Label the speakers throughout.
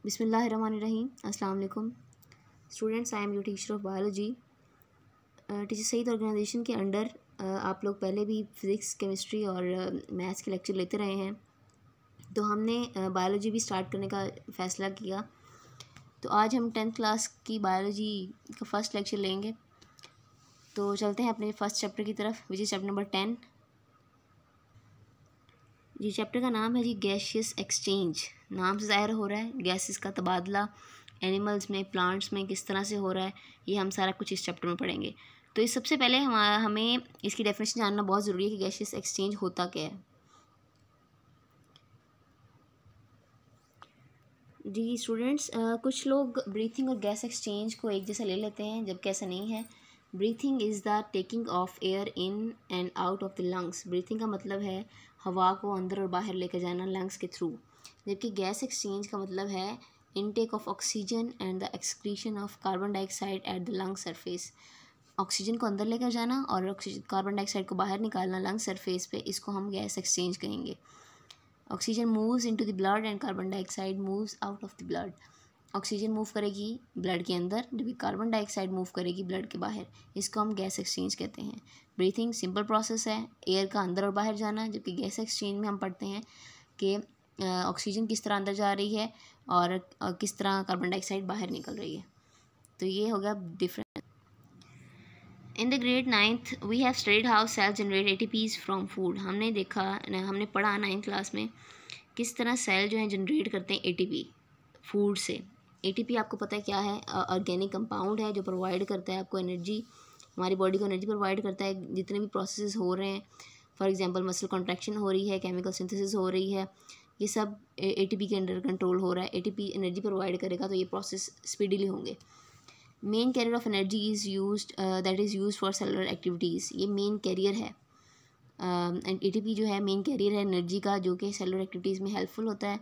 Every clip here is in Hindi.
Speaker 1: बिस्मिल्लाहिर्रहमानिर्रहीम। अस्सलाम वालेकुम students, I am your teacher of biology. Teacher Saeed organisation के अंडर आप लोग पहले भी फ़िज़िक्स, केमिस्ट्री और मैथ्स के लेक्चर लेते रहे हैं, तो हमने बायोलॉजी भी स्टार्ट करने का फ़ैसला किया। तो आज हम 10th क्लास की बायोलॉजी का फ़र्स्ट लेक्चर लेंगे। तो चलते हैं अपने फ़र्स्ट चैप्टर की तरफ, विच इज़ चैप्टर नंबर 10। ये चैप्टर का नाम है जी गैसियस एक्सचेंज। नाम से ज़ाहिर हो रहा है गैसेस का तबादला एनिमल्स में, प्लांट्स में किस तरह से हो रहा है, ये हम सारा कुछ इस चैप्टर में पढ़ेंगे। तो इस सबसे पहले हमें इसकी डेफिनेशन जानना बहुत ज़रूरी है कि गैसियस एक्सचेंज होता क्या है। जी स्टूडेंट्स, कुछ लोग ब्रीथिंग और गैस एक्सचेंज को एक जैसा ले लेते हैं, जबकि ऐसा नहीं है। Breathing is the taking of air in and out of the lungs. Breathing का मतलब है हवा को अंदर और बाहर लेकर जाना लंग्स के थ्रू, जबकि गैस एक्सचेंज का मतलब है intake of oxygen and the excretion of carbon dioxide at the lung surface. Oxygen को अंदर लेकर जाना और कार्बन डाइऑक्साइड को बाहर निकालना लंग सरफेस पे, इसको हम गैस एक्सचेंज कहेंगे। Oxygen moves into the blood and carbon dioxide moves out of the blood. Oxygen move करेगी ब्लड के अंदर, जबकि कार्बन डाइऑक्साइड मूव करेगी ब्लड के बाहर। इसको हम गैस एक्सचेंज कहते हैं। ब्रीथिंग सिंपल प्रोसेस है, एयर का अंदर और बाहर जाना, जबकि गैस एक्सचेंज में हम पढ़ते हैं कि ऑक्सीजन किस तरह अंदर जा रही है और किस तरह कार्बन डाइऑक्साइड बाहर निकल रही है। तो ये हो गया different. In the grade 9th we have studied how cell generate ATPs from food. हमने पढ़ा 9th क्लास में किस तरह सेल जो है जनरेट करते हैं ATP फूड से। ATP आपको पता है क्या है? ऑर्गेनिक कंपाउंड है जो प्रोवाइड करता है आपको एनर्जी, हमारी बॉडी को एनर्जी प्रोवाइड करता है। जितने भी प्रोसेसेस हो रहे हैं, फॉर एग्जांपल मसल कॉन्ट्रैक्शन हो रही है, केमिकल सिंथेसिस हो रही है, ये सब ATP के अंडर कंट्रोल हो रहा है। ATP एनर्जी प्रोवाइड करेगा तो ये प्रोसेस स्पीडीली होंगे। Main carrier of energy is used that is used for cellular activities. ये मेन कैरियर है एंड ATP जो है मेन कैरियर है एनर्जी का, जो कि सेलुलर एक्टिविटीज़ में हेल्पफुल होता है।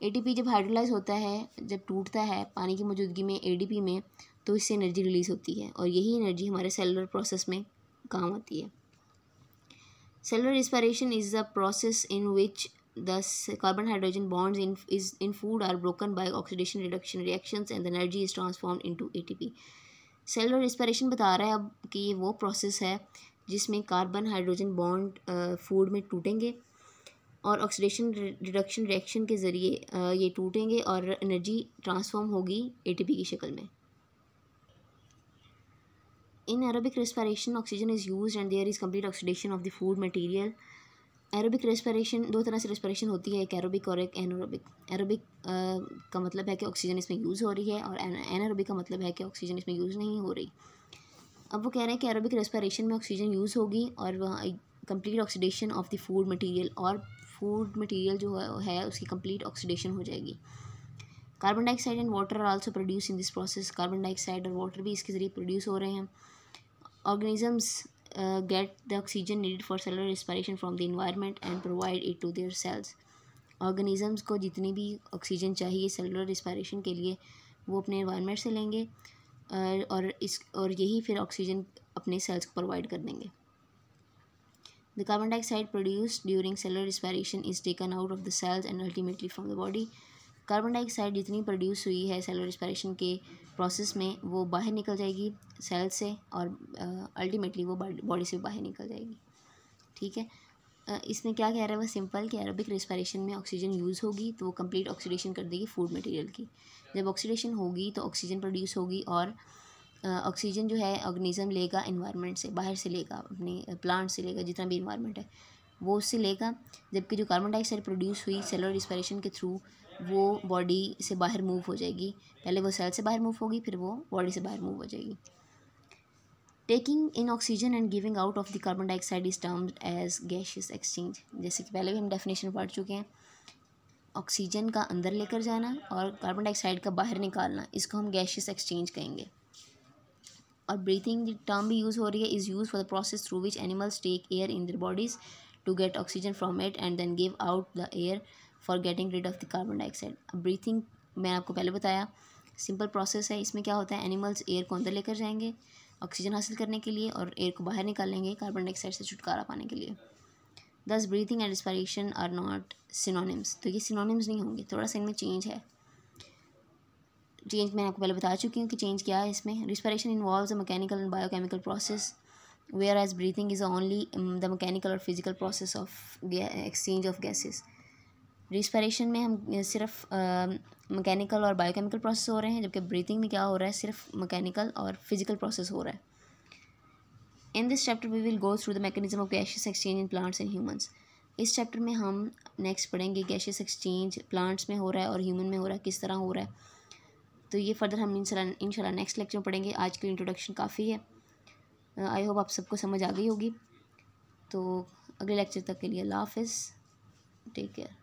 Speaker 1: ATP जब हाइड्रोलाइज होता है, जब टूटता है पानी की मौजूदगी में ADP में, तो इससे एनर्जी रिलीज़ होती है और यही एनर्जी हमारे सेलुलर प्रोसेस में काम आती है। Cellular respiration is the process in which the carbon hydrogen bonds in food are broken by oxidation reduction reactions and the energy is transformed into ATP. Cellular respiration बता रहा है अब कि ये वो प्रोसेस है जिसमें कार्बन हाइड्रोजन बॉन्ड फूड में टूटेंगे और ऑक्सीडेशन रिडक्शन रिएक्शन के ज़रिए ये टूटेंगे और एनर्जी ट्रांसफॉर्म होगी ATP की शक्ल में। In aerobic respiration oxygen is used and there is complete oxidation of the food material. Aerobic respiration, दो तरह से रेस्पिरेशन होती है, एक एरोबिक और एक एनारोबिक। एरोबिक का मतलब है कि ऑक्सीजन इसमें यूज़ हो रही है और एनारोबिक का मतलब है कि ऑक्सीजन इसमें यूज़ नहीं हो रही। अब वो कह रहे हैं कि एरोबिक रेस्पिरेशन में ऑक्सीजन यूज़ होगी और वहाँ complete oxidation of the food material, और फूड मटेरियल जो है उसकी कंप्लीट ऑक्सीडेशन हो जाएगी। Carbon dioxide and water are also produce in this process. Carbon dioxide और वाटर भी इसके ज़रिए प्रोड्यूस हो रहे हैं। Organisms get the oxygen needed for cellular respiration from the environment and provide it to their cells. organisms को जितनी भी ऑक्सीजन चाहिए सेलुलर रिस्पिरेशन के लिए वो अपने एनवायरनमेंट से लेंगे और यही फिर ऑक्सीजन अपने सेल्स को प्रोवाइड कर देंगे। The carbon dioxide produced during cellular respiration is taken out of the cells and ultimately from the body. Carbon dioxide जितनी प्रोड्यूस हुई है सेलुलर रिस्पिरेशन के प्रोसेस में वो बाहर निकल जाएगी सेल से और अल्टीमेटली वो बॉडी से बाहर निकल जाएगी। ठीक है, इसमें क्या कह रहा है वो सिंपल कि एरोबिक रिस्पिरेशन में ऑक्सीजन यूज़ होगी तो वो कंप्लीट ऑक्सीडेशन कर देगी फूड मटेरियल की। जब ऑक्सीडेशन होगी तो ऑक्सीजन प्रोड्यूस होगी और ऑक्सीजन जो है ऑर्गेनिज्म लेगा इन्वायरमेंट से, बाहर से लेगा, अपने प्लांट से लेगा, जितना भी इन्वायरमेंट है वो उससे लेगा। जबकि जो कार्बन डाइऑक्साइड प्रोड्यूस हुई सेलुलर रिस्पिरेशन के थ्रू वो बॉडी से बाहर मूव हो जाएगी। पहले वो सेल से बाहर मूव होगी, फिर वो बॉडी से बाहर मूव हो जाएगी। Taking in oxygen and giving out of the carbon dioxide is termed as gaseous exchange. जैसे कि पहले भी हम डेफिनेशन पढ़ चुके हैं, ऑक्सीजन का अंदर लेकर जाना और कार्बन डाइऑक्साइड का बाहर निकालना, इसको हम गैसियस एक्सचेंज कहेंगे। और ब्रीथिंग टर्म भी यूज़ हो रही है, is use for the process through which animals take air in their bodies to get oxygen from it and then give out the air for getting rid of the carbon dioxide. अब ब्रीथिंग मैंने आपको पहले बताया सिंपल प्रोसेस है। इसमें क्या होता है, एनिमल्स एयर को अंदर लेकर जाएंगे ऑक्सीजन हासिल करने के लिए और एयर को बाहर निकालेंगे कार्बन डाइऑक्साइड से छुटकारा पाने के लिए। Thus breathing and respiration are not synonyms. तो ये सिनोनिम्स नहीं होंगे, थोड़ा सा इनमें चेंज है। चेंज मैं आपको पहले बता चुकी हूँ कि चेंज क्या है इसमें। Respiration involves a mechanical and biochemical process, whereas breathing is only the mechanical और physical process of exchange of gases. Respiration में हम सिर्फ मैकेनिकल और बायोकेमिकल प्रोसेस हो रहे हैं, जबकि ब्रीथिंग में क्या हो रहा है, सिर्फ मैकेनिकल और फिजिकल प्रोसेस हो रहा है। In this chapter we will go through the mechanism of gaseous exchange in plants and humans. इस चैप्टर में हम नेक्स्ट पढ़ेंगे गैसियस एक्सचेंज प्लांट्स में हो रहा है और ह्यूमन में हो रहा है, किस तरह हो रहा है। तो ये फर्दर हम इंशाल्लाह नेक्स्ट लेक्चर में पढ़ेंगे। आज की इंट्रोडक्शन काफ़ी है। आई होप आप सबको समझ आ गई होगी। तो अगले लेक्चर तक के लिए अल्लाह हाफ़िज़, टेक केयर।